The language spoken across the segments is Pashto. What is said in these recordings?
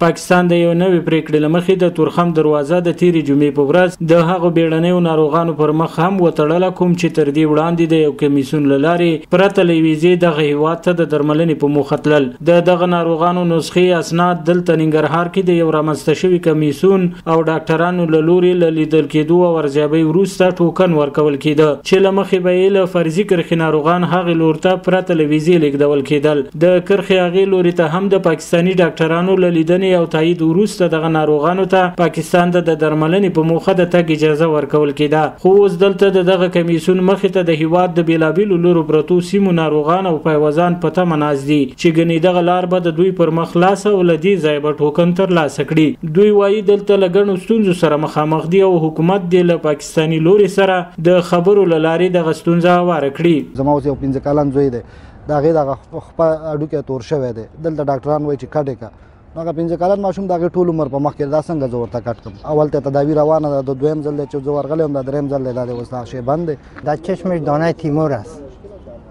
پاکستان د یو نوې پریکړې لمخې د تورخم دروازه د تیرې جمعې په ورځ د هغو بیړنیو ناروغانو پر مخ هم وتړله، کوم چې تر دې وړاندې د یو کمیسیون له لارې پرته له ویزې دغه هیواد ته د درملنې په موخه تلل. د دغه ناروغانو نسخې اسناد دلته ننګرهار کې د یو رامنځته شوي کمیسیون او ډاکټرانو له لورې له لیدل کېدو او ارزیابۍ وروسته ټوکن ورکول کېده، چې له مخې به یې له فرضي کرښې ناروغان هغې لور ته پرته له ویزې لیږدول کېدل. د کرښې هغې لوري ته هم د پاکستاني ډاکټرانو له لیدنې او تایید وروسته دغه ناروغانو ته پاکستان ته د درملنې په موخه د تګ اجازه ورکول کېده. خو اوس دلته د دغه کمیسیون مخې ته د هیواد د بیلابیلو لورو پرتو سیمو ناروغان او پیوزان په تمه ناست دي چې ګنې دغه لار به د دوی پر مخ خلاصه او له دې ځایه به ټوکن ترلاسه کړي. دوی وایي دلته له ګڼو ستونزو سره مخامخ دي او حکومت دې له پاکستاني لوري سره د خبرو له لارې دغه ستونزه هواره کړي. زما اوس یو 15 کلن زوی دی، د هغې دغه خپه هډوکی تور شوی دی، دلته ډاکټران وایي چې کټ یې کړه. نو هغه 15 کلن ماشوم د هغې ټول عمر په مخ کې دا څنګه زه ورته کټ کړم؟ اول ته تداوي روانه ده، د دویم ځل دی چې زه ورغلی یم، د دریم ځل دی، دا دی اوس هغه شی بند دی. در چشمش دانه تیمور است،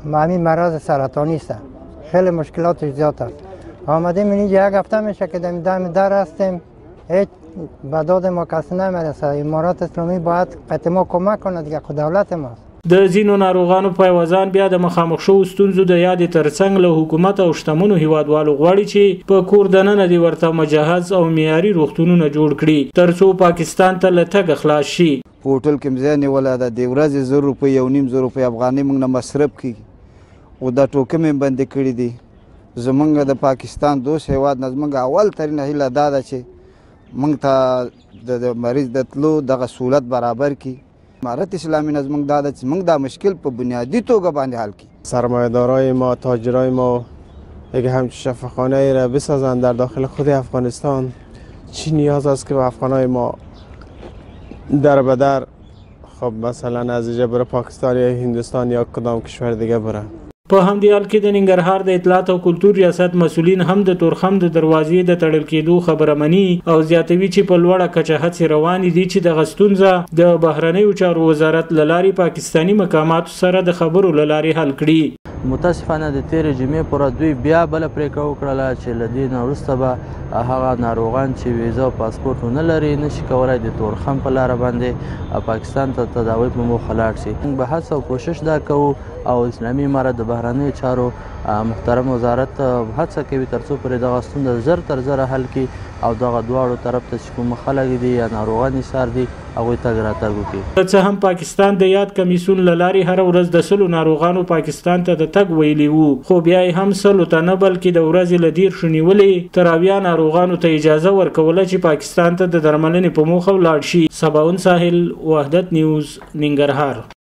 همین مرض سرطانی است، خیلی مشکلاتش زیاد است. آمدیم اینجا یک هفته میشه که دم در هستیم، هیچ به داد ما کسی نمیرسه. امارات اسلامی باید قطع ما کمک کنه دیگه، خود دولت ماست. د ځینو ناروغانو پیوزان بیا د مخامخ شوو ستونزو د یادې ترڅنګ له حکومت او شتمنو هیوادوالو غواړي چې په کور دننه دې ورته مجهز او معیاري روغتونونه جوړ کړي ترڅو پاکستان ته له تګه خلاص شي. په هوټل کې مې ځای نیولی ده، د ورځې 1000 روپۍ 1.5 روپۍ افغانۍ موږ نه مصرف کېږي او دا ټوکې مې بندې کړي دي. زمونږ د پاکستان دوست هیواد نه زمونږ اول ترینه هیله دا ده چې موږ ته د مریض د تلو دغه سهولت برابر کړي. امارت اسلامی از موږ دا ده چې موږ دا مشکل په بنیادی توګه باندې حل کړي. سرمایه‌دارای ما، تاجرای ما یک همچین شفاخانه‌ای را بسازند در داخل خود افغانستان. چی نیاز است که افغانای ما در به در خب مثلا از اینجا بره پاکستان یا هندوستان یا کدام کشور دیگه بره؟ په همدې حال کې د ننګرهار د اطلاعات او کلتور ریاست مسؤلین هم د تورخم د دروازې د تړل کېدو خبره مني او زیاتوي چې په لوړه کچه هڅې روانې دي چې دغه ستونزه د بهرنیو چارو وزارت له لارې پاکستاني مقاماتو سره د خبرو له لارې حل کړي. متاسفانه د تیرې جمعې پوره دوی بیا بله پرېکړه وکړله چې له دې نه وروسته به هغه ناروغان چې ویزه او پاسپورټ ونه لري نشي کولی د تورخم په لاره باندې پاکستان ته تداوی په موخه لاړ شي. موږ به هڅه او کوشش دا کوو او اسلامي امارت د بهرنیو چارو محترم وزارت هڅه کوي ترڅو پرې دغه ستونزه زر تر زره حل کړي او دغه دواړو طرف ته چې کوم خلک دي یا ناروغان ایسار دي هغوی تګ راتګ وکړي. څه هم پاکستان د یاد کمیسیون له لارې هره ورځ د 100 ناروغانو پاکستان ته د تګ ویلي وو، خو بیا یې هم 100 ته نه بلکې د ورځې له 10 نیولې تر 80 ناروغانو ته اجازه ورکوله چې پاکستان ته د درملنې په موخه ولاړ شي. سباون ساحل، وحدت نیوز، ننګرهار.